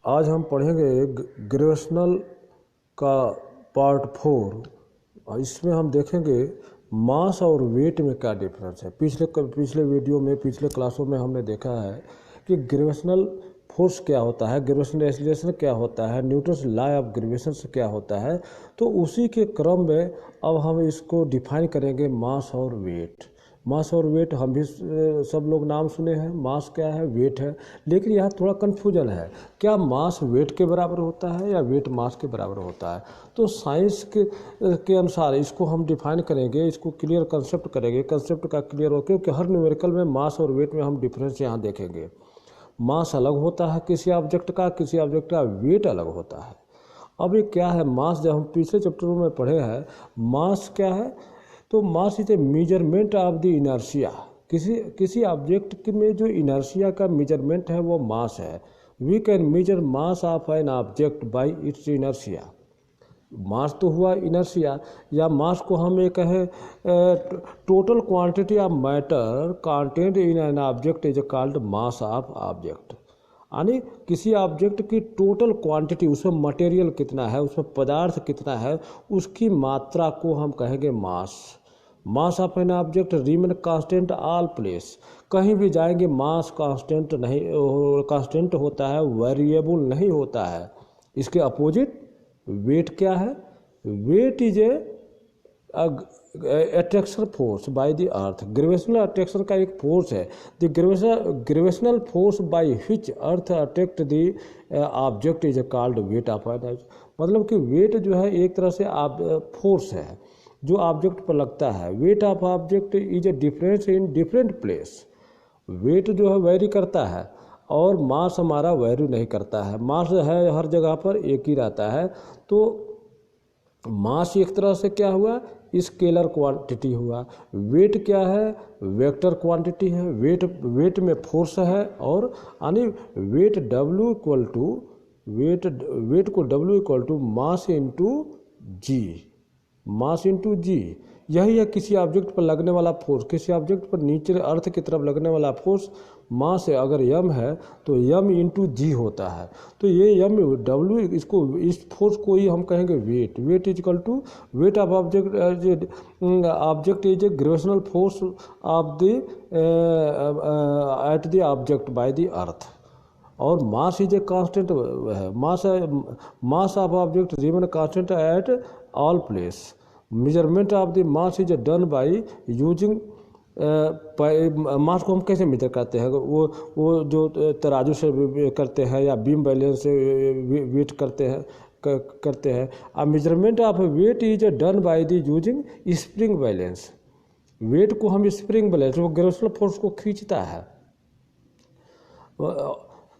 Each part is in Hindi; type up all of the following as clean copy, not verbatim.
आज हम पढ़ेंगे ग्रेविटेशनल का पार्ट 4। इसमें हम देखेंगे मास और वेट में क्या डिफरेंस है। पिछले वीडियो में, पिछले क्लासों में हमने देखा है कि ग्रेविटेशनल फोर्स क्या होता है, ग्रेविटेशनल एक्सीलरेशन क्या होता है, न्यूटन्स लॉ ऑफ ग्रेविटेशन से क्या होता है। तो उसी के क्रम में अब हम इसको डिफाइन करेंगे मास और वेट। मास और वेट हम भी सब लोग नाम सुने हैं, मास क्या है, वेट है, लेकिन यहाँ थोड़ा कन्फ्यूजन है। क्या मास वेट के बराबर होता है या वेट मास के बराबर होता है? तो साइंस के अनुसार इसको हम डिफाइन करेंगे, इसको क्लियर कंसेप्ट करेंगे। कंसेप्ट का क्लियर हो, क्योंकि हर न्यूमेरिकल में मास और वेट में हम डिफरेंस यहाँ देखेंगे। मास अलग होता है किसी ऑब्जेक्ट का वेट अलग होता है। अब ये क्या है मास? जब हम पिछले चैप्टरों में पढ़े हैं, मास क्या है, तो mass is a measurement of the inertia. किसी ऑब्जेक्ट में जो इनर्शिया का मेजरमेंट है वो मास है। We can measure mass of an object by its inertia. Mass तो हुआ इनर्शिया, या मास को हम ये कहें total quantity of matter content in an object is called mass of object. यानी किसी ऑब्जेक्ट की टोटल क्वांटिटी, उसमें मटेरियल कितना है, उसमें पदार्थ कितना है, उसकी मात्रा को हम कहेंगे mass. Mass of an object remain constant all place. कहीं भी जाएंगे मास कांस्टेंट नहीं, कांस्टेंट होता है, वेरिएबल नहीं होता है। इसके अपोजिट वेट क्या है? Weight is a attraction force by the earth. Gravitational attraction का एक फोर्स है। The gravitational force by which earth attract the object is called weight of an. मतलब कि वेट जो है एक तरह से फोर्स है जो ऑब्जेक्ट पर लगता है। Weight of object is a difference in different place. Weight जो है वेरी करता है और मास हमारा वैल्यू नहीं करता है। मास है हर जगह पर एक ही रहता है। तो मास एक तरह से क्या हुआ, स्केलर क्वांटिटी हुआ। वेट क्या है, वेक्टर क्वांटिटी है। वेट में फोर्स है, और यानी weight W equal to weight को W equal to mass into g. Mass into g, यही है किसी ऑब्जेक्ट पर लगने वाला फोर्स। किसी ऑब्जेक्ट पर नीचे अर्थ की तरफ लगने वाला फोर्स मास है, अगर यम है तो यम इंटू जी होता है। तो ये यम डब्ल्यू, इस फोर्स को ही हम कहेंगे weight. Weight is equal to weight of object is a gravitational force of the at the object by the earth. और मास इज ए कांस्टेंट है। Mass of object remain constant at all place. Measurement of the mass is done by using. Mass को हम कैसे मेजर करते हैं? वो जो तराजू से करते हैं या बीम बैलेंस से वेट करते हैं। अब measurement of weight is done by the using spring balance. Weight को हम स्प्रिंग बैलेंस, वो ग्रेविटेशनल फोर्स को खींचता है।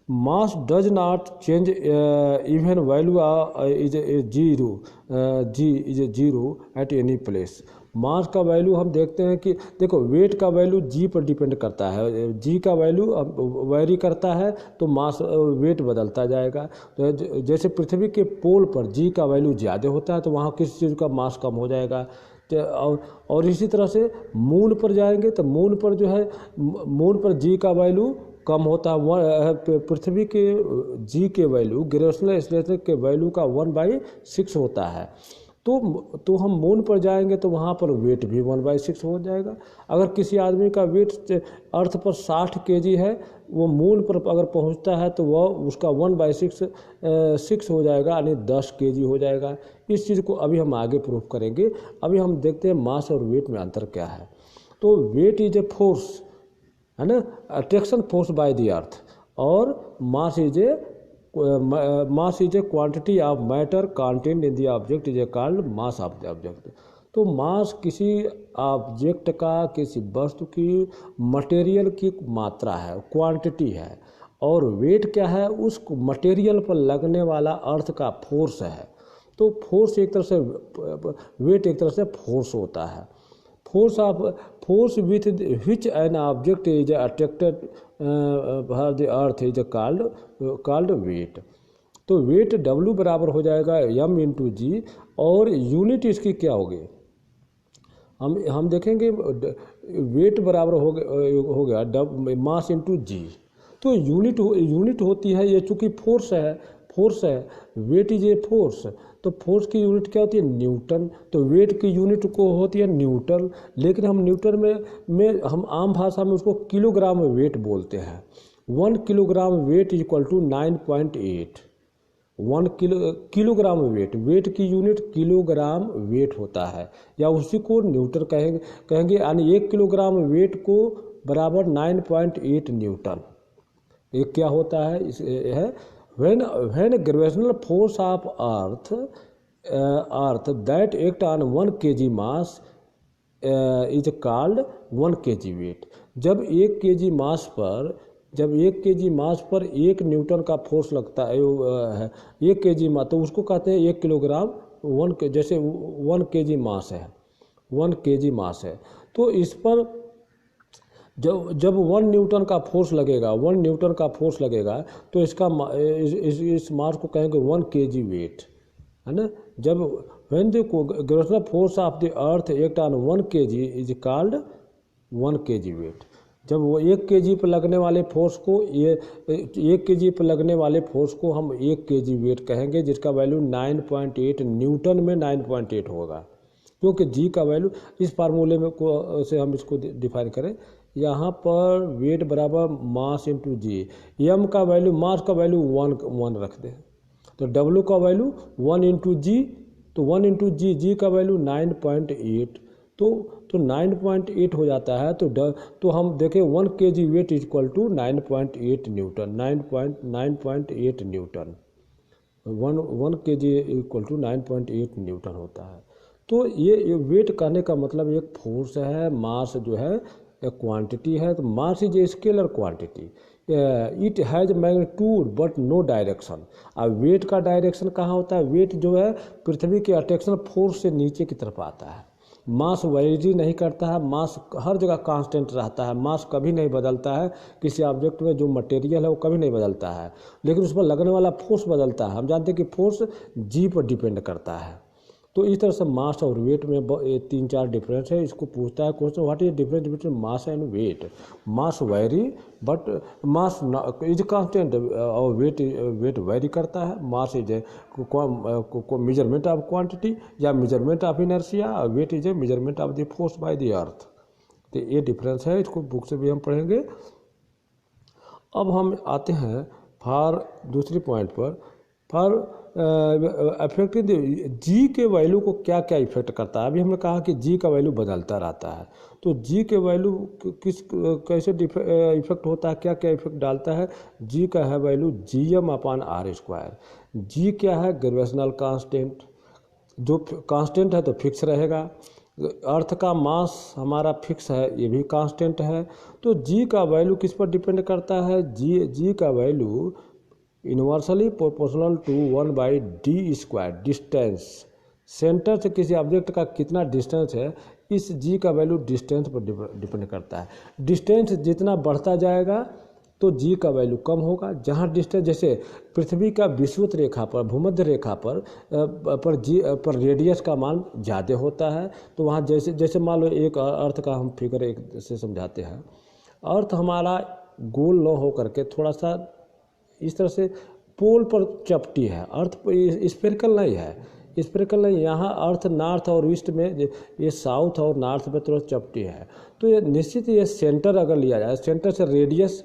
Mass does not change even value is zero at any place. Mass का वैल्यू हम देखते हैं कि देखो, वेट का वैल्यू जी पर डिपेंड करता है। जी का वैल्यू वैरी करता है तो मास वेट बदलता जाएगा। तो जैसे पृथ्वी के पोल पर जी का वैल्यू ज़्यादा होता है तो वहाँ किसी चीज़ का मास कम हो जाएगा। और इसी तरह से मून पर जाएंगे तो मून पर जो है, मून पर जी का वैल्यू कम होता है। पृथ्वी के जी के वैल्यू, ग्रेविटेशनल एक्सीलरेशन के वैल्यू का 1/6 होता है। तो हम मून पर जाएंगे तो वहाँ पर वेट भी 1/6 हो जाएगा। अगर किसी आदमी का वेट अर्थ पर 60 kg है, वो मून पर अगर पहुँचता है तो वह उसका 1/6 हो जाएगा, यानी 10 kg हो जाएगा। इस चीज़ को अभी हम आगे प्रूफ करेंगे। अभी हम देखते हैं मास और वेट में अंतर क्या है। तो वेट इज ए फोर्स, है ना, attraction force by the earth, और mass is a quantity of matter content in the object is a called mass of the object. तो मास किसी ऑब्जेक्ट का, किसी वस्तु की मटेरियल की मात्रा है, क्वांटिटी है। और वेट क्या है, उस मटेरियल पर लगने वाला अर्थ का फोर्स है। तो फोर्स एक तरह से, वेट एक तरह से फोर्स होता है। Force with which an object is attracted by the earth is called weight। तो वेट W बराबर हो जाएगा m इंटू जी, और यूनिट इसकी क्या होगी हम देखेंगे। वेट बराबर हो गया मास इंटू जी। तो यूनिट होती है, ये चूँकि फोर्स है, वेट इज ए फोर्स, तो फोर्स की यूनिट क्या होती है? न्यूटन। तो वेट की यूनिट को होती है न्यूटन, लेकिन हम न्यूटन में हम आम भाषा में उसको किलोग्राम में वेट बोलते हैं। 1 kilogram weight is equal to 9.8। 1 kilogram weight की यूनिट किलोग्राम वेट होता है, या उसी को न्यूटन कहेंगे यानी 1 किलोग्राम वेट को बराबर 9.8 न्यूटन। ये क्या होता है? इस है when gravitational force of earth that act on 1 kg mass is called 1 kg weight। जब 1 kg मास पर 1 न्यूटन का फोर्स लगता है 1 kg मास, तो उसको कहते हैं 1 किलोग्राम। जैसे 1 kg मास है, 1 kg मास है, तो इस पर जब 1 न्यूटन का फोर्स लगेगा, तो इस मास को कहेंगे 1 kg वेट, है ना। जब when the gravitational force of the earth act on 1 kg is called 1 kg weight. जब वो 1 kg पर लगने वाले फोर्स को 1 kg पर लगने वाले फोर्स को हम 1 kg वेट कहेंगे, जिसका वैल्यू 9.8 न्यूटन में 9.8 होगा, क्योंकि जी का वैल्यू इस फार्मूले में से हम इसको डिफाइन करें। यहाँ पर वेट बराबर मास इंटू जी, एम का वैल्यू, मास का वैल्यू 1 रख दें, तो डब्ल्यू का वैल्यू 1 इंटू जी, तो 1 इंटू जी का वैल्यू 9.8, तो 9.8 हो जाता है। तो हम देखें 1 kg weight is equal to 9.8 न्यूटन, 9.8 newton, 1 kg equal to 9.8 newton होता है। तो ये वेट कहने का मतलब एक फोर्स है, मास जो है एक क्वांटिटी है। तो mass is a scalar quantity, it has magnitude but no direction. अब वेट का डायरेक्शन कहाँ होता है? वेट जो है पृथ्वी के अट्रैक्शन फोर्स से नीचे की तरफ आता है। मास वेरी नहीं करता है, मास हर जगह कांस्टेंट रहता है, मास कभी नहीं बदलता है। किसी ऑब्जेक्ट में जो मटेरियल है वो कभी नहीं बदलता है, लेकिन उस पर लगने वाला फोर्स बदलता है। हम जानते हैं कि फोर्स जी पर डिपेंड करता है। तो इस तरह से मास और वेट में 3-4 डिफरेंस है। इसको पूछता है question, what is difference between mass and weight? Mass very but mass is constant, और वेट वेरी करता है। Mass is measurement of quantity या measurement of inertia, weight is a measurement of the force by the earth. तो ये डिफरेंस है, इसको बुक से भी हम पढ़ेंगे। अब हम आते हैं दूसरी पॉइंट पर, अफेक्टिंग जी के वैल्यू को क्या क्या इफेक्ट करता है। अभी हमने कहा कि जी का वैल्यू बदलता रहता है, तो जी के वैल्यू कैसे इफेक्ट होता है, क्या क्या इफेक्ट डालता है? जी का है वैल्यू gm/r²। जी क्या है? ग्रेविटेशनल कांस्टेंट, जो कांस्टेंट है तो फिक्स रहेगा। अर्थ का मास हमारा फिक्स है, ये भी कांस्टेंट है। तो जी का वैल्यू किस पर डिपेंड करता है? जी का value inversely proportional to 1/d², distance, centre से किसी ऑब्जेक्ट का कितना डिस्टेंस है, इस जी का वैल्यू डिस्टेंस पर डिपेंड करता है। डिस्टेंस जितना बढ़ता जाएगा तो जी का वैल्यू कम होगा। जहाँ डिस्टेंस, जैसे पृथ्वी का विषुवत रेखा पर, भूमध्य रेखा पर रेडियस का मान ज़्यादा होता है, तो वहाँ जैसे मान लो एक अर्थ का हम फिगर एक से समझाते हैं। अर्थ हमारा गोल न हो करके थोड़ा सा इस तरह से पोल पर चपटी है, अर्थ स्फेरिकल नहीं है, यहाँ अर्थ नॉर्थ और ईस्ट में, ये साउथ और नॉर्थ में थोड़ा चपटी है। तो ये निश्चित, ये सेंटर अगर लिया जाए, सेंटर से रेडियस,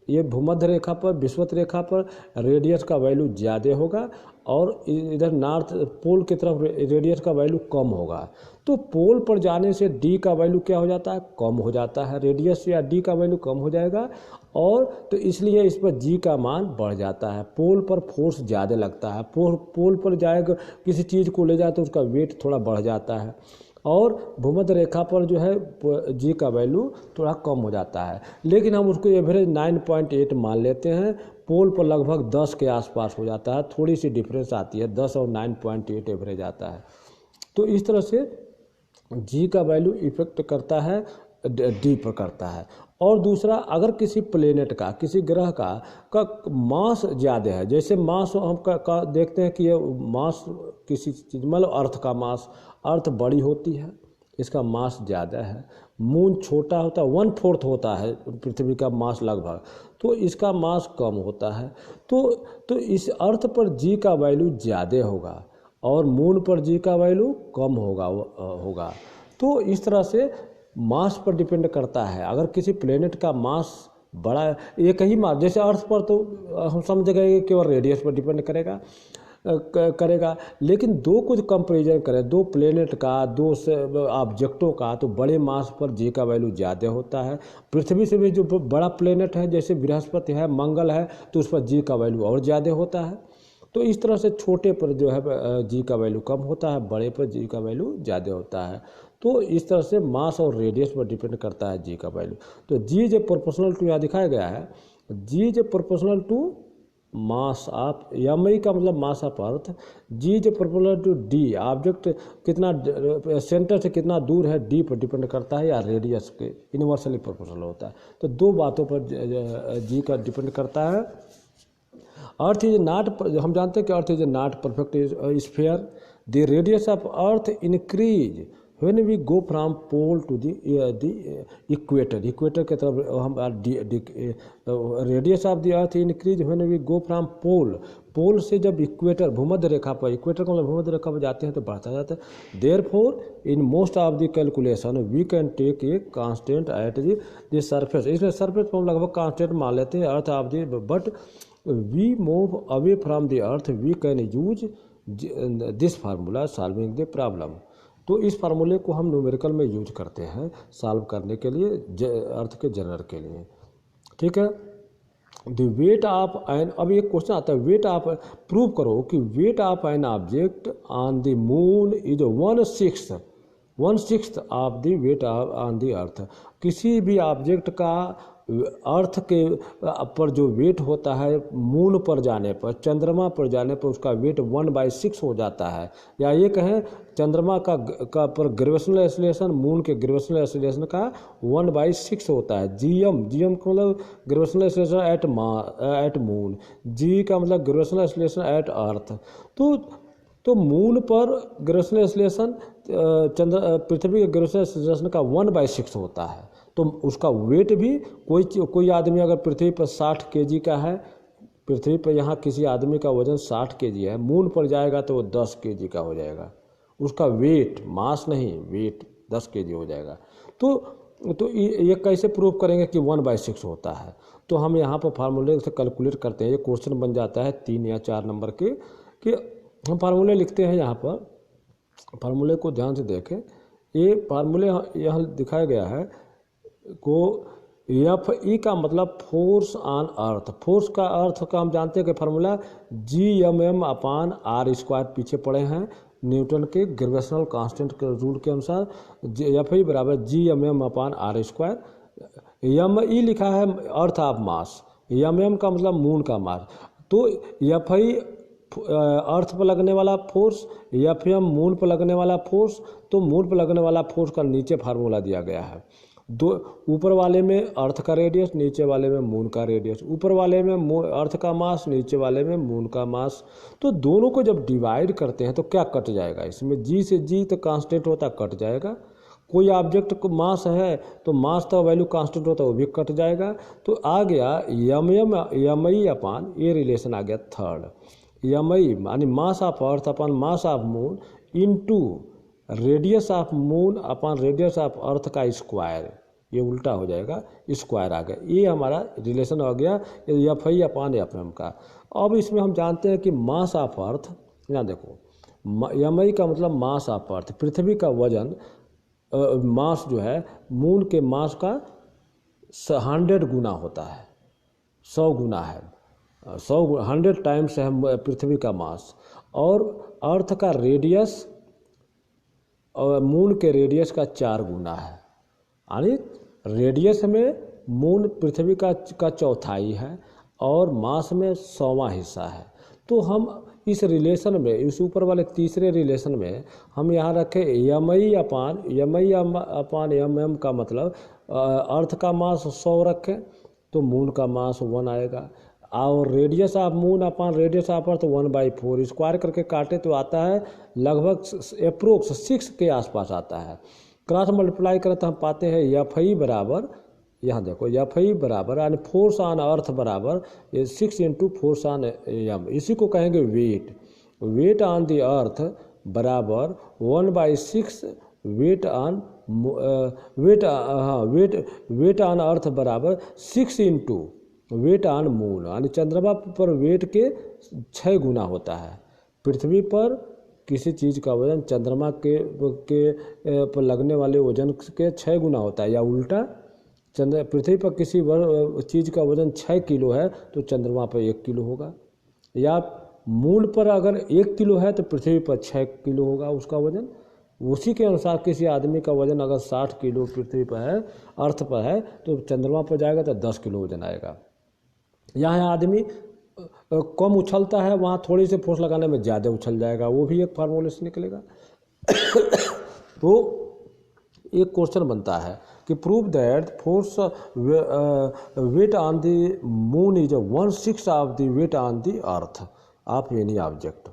ये भूमध्य रेखा पर, विषुवत रेखा पर रेडियस का वैल्यू ज़्यादा होगा, और इधर नॉर्थ पोल की तरफ रेडियस का वैल्यू कम होगा। तो पोल पर जाने से डी का वैल्यू क्या हो जाता है? कम हो जाता है, रेडियस या डी का वैल्यू कम हो जाएगा, और तो इसलिए इस पर जी का मान बढ़ जाता है। पोल पर फोर्स ज़्यादा लगता है, पोल पर जाएगा, किसी चीज़ को ले जाए तो उसका वेट थोड़ा बढ़ जाता है, और भूमध्य रेखा पर जो है जी का वैल्यू थोड़ा कम हो जाता है। लेकिन हम उसको एवरेज 9.8 मान लेते हैं, पोल पर लगभग 10 के आसपास हो जाता है, थोड़ी सी डिफरेंस आती है, 10 और 9.8 एवरेज आता है। तो इस तरह से जी का वैल्यू इफेक्ट करता है, डी पर करता है। और दूसरा, अगर किसी प्लेनेट का, किसी ग्रह का मास ज़्यादा है, जैसे मास हम देखते हैं कि ये मास किसी चीज़, मतलब अर्थ का मास, अर्थ बड़ी होती है, इसका मास ज़्यादा है, मून छोटा होता है, 1/4 होता है पृथ्वी का मास लगभग, तो इसका मास कम होता है। तो इस अर्थ पर जी का वैल्यू ज़्यादा होगा और मून पर जी का वैल्यू कम होगा। तो इस तरह से मास पर डिपेंड करता है। अगर किसी प्लेनेट का मास बड़ा, एक ही मास, जैसे अर्थ पर तो हम समझ गए केवल रेडियस पर डिपेंड करेगा, लेकिन दो कुछ कंपेरिजन करें, दो प्लेनेट का, दो ऑब्जेक्टों का, तो बड़े मास पर जी का वैल्यू ज़्यादा होता है। पृथ्वी से भी जो बड़ा प्लेनेट है जैसे बृहस्पति है, मंगल है, तो उस पर जी का वैल्यू और ज़्यादा होता है। तो इस तरह से छोटे पर जो है जी का वैल्यू कम होता है, बड़े पर जी का वैल्यू ज़्यादा होता है। तो इस तरह से मास और रेडियस पर डिपेंड करता है जी का वैल्यू। तो जी इज प्रोपोर्शनल टू, यहाँ दिखाया गया है, g is proportional to mass of, M का मतलब mass of earth, g is proportional to d, object कितना सेंटर से कितना दूर है, डी पर डिपेंड करता है, या रेडियस के यूनिवर्सली प्रोपोर्शनल होता है। तो दो बातों पर जी का डिपेंड करता है। अर्थ इज नॉट, हम जानते हैं कि earth is not perfect sphere, the radius of earth increase when we go from pole to the equator, equator की तरफ हम, radius of the earth increase when we go from pole, pole से जब इक्वेटर, भूमध्य रेखा पर, इक्वेटर का मतलब भूमध्य रेखा पर जाते हैं तो बढ़ता जाता है। Therefore in most of the calculation we can take a constant at the surface, इसलिए सरफेस पर हम लगभग कांस्टेंट मान लेते हैं earth of the, but we move away from the earth we can use this formula solving the problem. तो इस फार्मूले को हम न्यूमेरिकल में यूज करते हैं सॉल्व करने के लिए, अर्थ के जनरल के लिए, ठीक है। द वेट ऑफ एन, अब एक क्वेश्चन आता है, वेट ऑफ, प्रूव करो कि weight of an object on the moon is 1/6 of the weight on the earth, किसी भी ऑब्जेक्ट का अर्थ के पर जो वेट होता है मून पर जाने पर, चंद्रमा पर जाने पर उसका वेट 1/6 हो जाता है। या ये कहें चंद्रमा का पर ग्रेविटेशनल एक्सीलरेशन, मून के ग्रेविटेशनल एक्सीलरेशन का 1/6 होता है। जीएम का मतलब ग्रेविटेशनल एक्सीलरेशन एट मून, जी का मतलब ग्रेविटेशनल एक्सीलरेशन एट अर्थ। तो मून पर ग्रेविटेशनल एक्सीलरेशन, पृथ्वी के ग्रेविटेशनल एक्सीलरेशन का 1/6 होता है। तो उसका वेट भी, कोई आदमी अगर पृथ्वी पर 60 kg का है, पृथ्वी पर यहाँ किसी आदमी का वजन 60 kg है, मून पर जाएगा तो वो 10 kg का हो जाएगा, उसका वेट, मास नहीं, वेट 10 kg हो जाएगा। तो ये कैसे प्रूव करेंगे कि 1/6 होता है? तो हम यहाँ पर फार्मूले से कैलकुलेट करते हैं। ये क्वेश्चन बन जाता है 3 या 4 नंबर के, कि हम फार्मूले लिखते हैं। यहाँ पर फार्मूले को ध्यान से देखें, ये फार्मूले यहाँ दिखाया गया है को, एफ ई का मतलब फोर्स ऑन अर्थ, फोर्स का अर्थ का हम जानते हैं कि फार्मूला Gm/r², पीछे पढ़े हैं न्यूटन के ग्रेविटेशनल कांस्टेंट के रूल के अनुसार, एफ ई बराबर Gm/r²। एम ई लिखा है अर्थ ऑफ मास, एम का मतलब मून का मास, तो एफ ई अर्थ पर लगने वाला फोर्स, एफ एम मून पर लगने वाला फोर्स। तो मून पर लगने वाला फोर्स का नीचे फार्मूला दिया गया है, दो, ऊपर वाले में अर्थ का रेडियस, नीचे वाले में मून का रेडियस, ऊपर वाले में अर्थ का मास, नीचे वाले में मून का मास। तो दोनों को जब डिवाइड करते हैं तो क्या कट जाएगा? इसमें जी से जी तो कांस्टेंट होता, कट जाएगा। कोई ऑब्जेक्ट को मास है तो मास तो वैल्यू कांस्टेंट होता है, वो भी कट जाएगा। तो आ गया एम ई अपान, ये रिलेशन आ गया थर्ड, एम ई यानी मास of earth upon mass of moon into radius of moon upon radius of अर्थ का स्क्वायर, ये उल्टा हो जाएगा, स्क्वायर आ गया। ये हमारा रिलेशन हो गया F I upon F M का। अब इसमें हम जानते हैं कि मास ऑफ अर्थ, यहाँ देखो एम आई का मतलब मास ऑफ अर्थ, पृथ्वी का वजन, मास जो है मून के मास का 100 गुना होता है, 100 गुना है, 100 टाइम्स है पृथ्वी का मास। और अर्थ का रेडियस और मून के रेडियस का 4 गुना है, यानी रेडियस में मून पृथ्वी का चौथाई है और मास में 100वां हिस्सा है। तो हम इस रिलेशन में, इस ऊपर वाले तीसरे रिलेशन में हम यहाँ रखें एम आई अपान एम एम का मतलब अर्थ का मास 100 रखें तो मून का मास 1 आएगा, और radius of moon upon radius of earth 1/4, square करके काटे तो आता है लगभग अप्रोक्स 6 के आसपास आता है। क्रॉस मल्टीप्लाई करें तो हम पाते हैं एफ आई बराबर, यहाँ देखो एफ आई बराबर यानी फोर्स ऑन अर्थ बराबर 6 इंटू फोर्स ऑन एम, इसी को कहेंगे weight. Weight on the earth बराबर 1/6 weight on weight on earth बराबर 6 इंटू वेट ऑन मून, यानी चंद्रमा पर वेट के 6 गुना होता है। पृथ्वी पर किसी चीज़ का वजन चंद्रमा के पर लगने वाले वजन के 6 गुना होता है, या उल्टा पृथ्वी पर किसी चीज़ का वजन 6 किलो है तो चंद्रमा पर 1 किलो होगा, या मून पर अगर 1 किलो है तो पृथ्वी पर 6 किलो होगा उसका वजन। उसी के अनुसार किसी आदमी का वजन अगर 60 किलो पृथ्वी पर है, अर्थ पर है, तो चंद्रमा पर जाएगा तो 10 किलो वजन आएगा। यहाँ आदमी कम उछलता है, वहाँ थोड़ी सी फोर्स लगाने में ज़्यादा उछल जाएगा, वो भी एक फार्मूले से निकलेगा। तो एक क्वेश्चन बनता है कि prove that force weight on the moon is 1/6 of the weight on the earth of any object,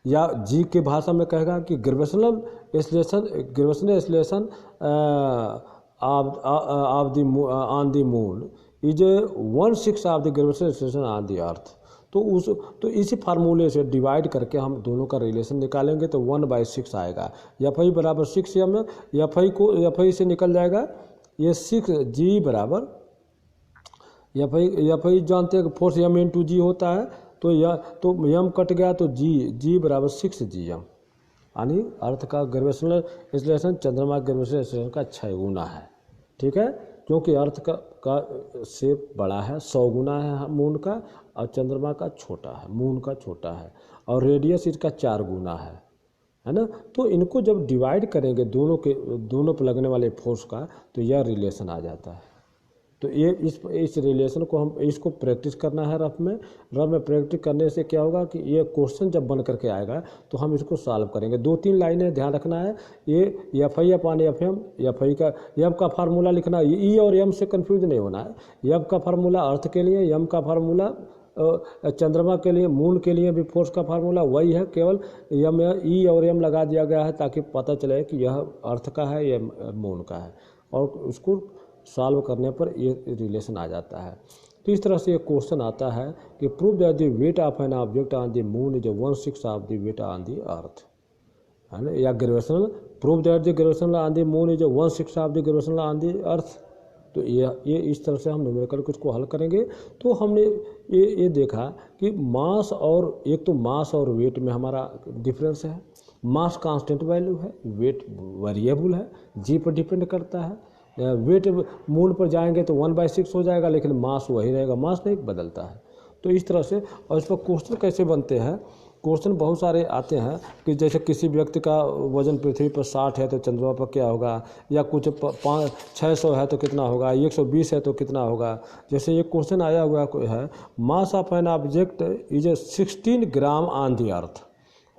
या जी के भाषा में कहेगा कि gravitational acceleration on the moon is 1/6 of the gravitational acceleration on the earth. तो इसी फार्मूले से डिवाइड करके हम दोनों का रिलेशन निकालेंगे तो 1/6 आएगा। एफ आई बराबर 6 एम, एफ आई से निकल जाएगा ये 6 जी बराबर एफ आई जानते हैं कि फोर्स एम इंटू जी होता है, तो एम कट गया तो जी बराबर 6 जी एम, यानी अर्थ का ग्रेविटेशनल एक्सेलरेशन चंद्रमा के ग्रेविटेशनल एक्सेलरेशन का 6 गुना है। ठीक है, क्योंकि अर्थ का शेप बड़ा है, 100 गुना है मून का, और चंद्रमा का छोटा है, मून का छोटा है, और रेडियस इसका 4 गुना है ना। तो इनको जब डिवाइड करेंगे दोनों पर लगने वाले फोर्स का, तो यह रिलेशन आ जाता है। तो ये इस रिलेशन को हम इसको प्रैक्टिस करना है रफ में प्रैक्टिस करने से क्या होगा कि ये क्वेश्चन जब बन करके आएगा तो हम इसको सॉल्व करेंगे। 2-3 लाइनें ध्यान रखना है, ये F I upon F M, F I का एफ का फार्मूला लिखना है, ई और एम से कंफ्यूज नहीं होना है। एफ का फार्मूला अर्थ के लिए, एम का फार्मूला चंद्रमा के लिए, मून के लिए भी फोर्स का फार्मूला वही है, केवल एम ई और एम लगा दिया गया है ताकि पता चले कि यह अर्थ का है या मून का है, और उसको सॉल्व करने पर ये रिलेशन आ जाता है। तो इस तरह से एक क्वेश्चन आता है कि prove that the weight of an object on the moon is 1/6 of the weight on the earth, है ना, या gravitational prove that the gravitational on the moon is 1/6 of the gravitational on the earth. तो ये इस तरह से हम न्यूमेरिकल कुछ को हल करेंगे। तो हमने ये देखा कि मास और एक तो मास और वेट में हमारा डिफरेंस है। मास कांस्टेंट वैल्यू है, वेट वेरिएबल है, जी पर डिपेंड करता है। वेट मून पर जाएंगे तो 1/6 हो जाएगा, लेकिन मास वही रहेगा, मास नहीं बदलता है। तो इस तरह से, और इस पर क्वेश्चन कैसे बनते हैं, क्वेश्चन बहुत सारे आते हैं कि जैसे किसी व्यक्ति का वजन पृथ्वी पर 60 है तो चंद्रमा पर क्या होगा, या कुछ 600 है तो कितना होगा, 120 है तो कितना होगा। जैसे एक क्वेश्चन आया हुआ है, mass of an object is 16 gram on the earth,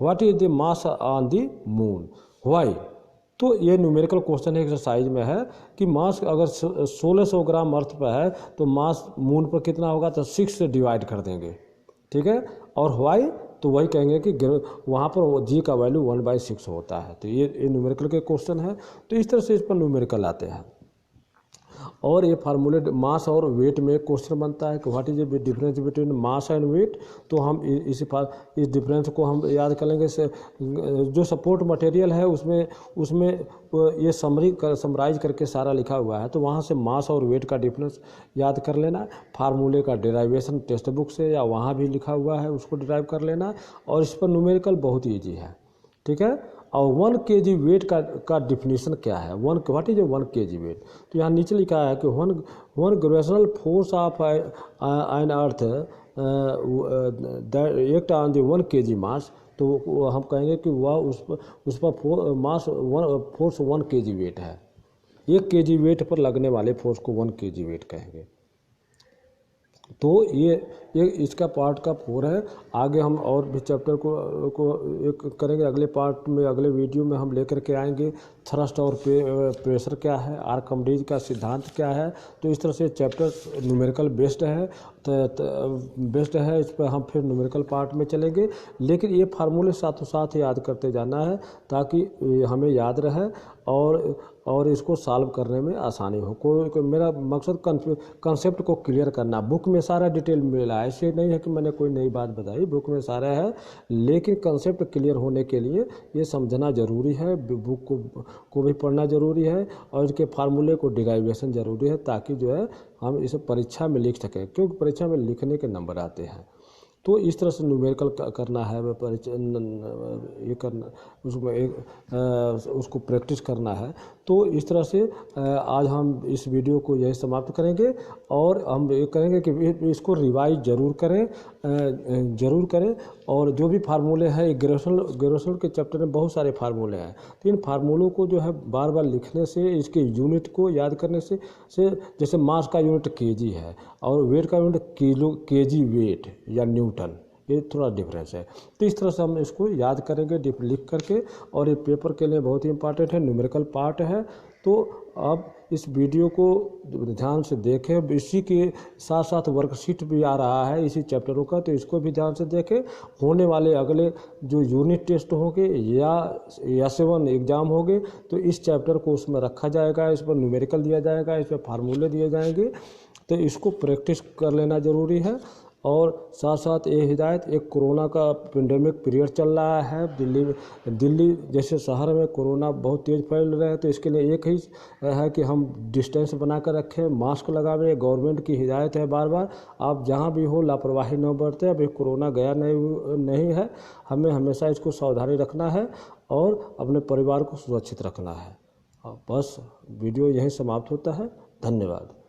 what is the mass on the moon, why. तो ये न्यूमेरिकल क्वेश्चन एक्सरसाइज में है कि मास अगर 1600 ग्राम अर्थ पर है तो मास मून पर कितना होगा, तो 6 से डिवाइड कर देंगे। ठीक है, और वाई तो वही कहेंगे कि वहाँ पर जी का वैल्यू 1/6 होता है। तो ये न्यूमेरिकल के क्वेश्चन है। तो इस तरह से इस पर न्यूमेरिकल आते हैं। और ये फार्मूले मास और वेट में क्वेश्चन बनता है कि what is the difference between mass and weight. तो हम इस डिफरेंस को हम याद कर लेंगे। जो सपोर्ट मटेरियल है उसमें ये समराइज करके सारा लिखा हुआ है, तो वहाँ से मास और वेट का डिफरेंस याद कर लेना। फार्मूले का डेराइवेशन टेक्स्ट बुक से या वहाँ भी लिखा हुआ है, उसको डिराइव कर लेना। और इस पर न्यूमेरिकल बहुत ईजी है। ठीक है, और 1 kg वेट का डिफिनीशन क्या है, व्हाट इज 1 kg वेट। तो यहाँ नीचे लिखा है कि one gravitational force of an earth act on the 1 kg mass. तो हम कहेंगे कि वह उस पर मास फोर्स 1 kg वेट है। 1 kg वेट पर लगने वाले फोर्स को 1 kg वेट कहेंगे। तो ये इसका पार्ट का 4 है। आगे हम और भी चैप्टर को एक करेंगे। अगले पार्ट में, अगले वीडियो में हम लेकर के आएंगे थ्रस्ट और प्रेशर क्या है, आर्किमिडीज का सिद्धांत क्या है। तो इस तरह से चैप्टर न्यूमेरिकल बेस्ड है, बेस्ड है। इस पर हम फिर न्यूमेरिकल पार्ट में चलेंगे, लेकिन ये फार्मूले साथों साथ याद करते जाना है ताकि हमें याद रहे। और इसको सॉल्व करने में आसानी हो। कोई मेरा मकसद कंसेप्ट को क्लियर करना। बुक में सारा डिटेल मिला है, ऐसे नहीं है कि मैंने कोई नई बात बताई, बुक में सारा है, लेकिन कंसेप्ट क्लियर होने के लिए ये समझना ज़रूरी है, बुक को भी पढ़ना ज़रूरी है और इसके फार्मूले को डिराइवेशन ज़रूरी है, ताकि जो है हम इसे परीक्षा में लिख सकें, क्योंकि परीक्षा में लिखने के नंबर आते हैं। तो इस तरह से न्यूमेरिकल करना है, ये करना, उसको प्रैक्टिस करना है। तो इस तरह से आज हम इस वीडियो को यही समाप्त करेंगे और हम ये करेंगे कि इसको रिवाइज ज़रूर करें और जो भी फार्मूले हैं, ग्रेजुएशन के चैप्टर में बहुत सारे फार्मूले हैं, तो इन फार्मूलों को जो है बार बार लिखने से, इसके यूनिट को याद करने से जैसे मास का यूनिट केजी है और वेट का यूनिट केजी वेट या न्यूटन, ये थोड़ा डिफरेंस है। तो इस तरह से हम इसको याद करेंगे लिख करके, और ये पेपर के लिए बहुत ही इंपॉर्टेंट है, न्यूमेरिकल पार्ट है। तो आप इस वीडियो को ध्यान से देखें। इसी के साथ साथ वर्कशीट भी आ रहा है इसी चैप्टरों का, तो इसको भी ध्यान से देखें। होने वाले अगले जो यूनिट टेस्ट होंगे या S1 एग्ज़ाम होंगे, तो इस चैप्टर को उसमें रखा जाएगा, इस पर न्यूमेरिकल दिया जाएगा, इस पर फार्मूले दिए जाएंगे। तो इसको प्रैक्टिस कर लेना ज़रूरी है। और साथ साथ ये हिदायत, एक कोरोना का पेंडेमिक पीरियड चल रहा है दिल्ली जैसे शहर में कोरोना बहुत तेज़ फैल रहे हैं, तो इसके लिए एक ही है कि हम डिस्टेंस बना कर रखें, मास्क लगावें। गवर्नमेंट की हिदायत है बार बार, आप जहां भी हो लापरवाही न बरतें। अभी कोरोना गया नहीं है, हमें हमेशा इसको सावधानी रखना है और अपने परिवार को सुरक्षित रखना है। बस वीडियो यहीं समाप्त होता है। धन्यवाद।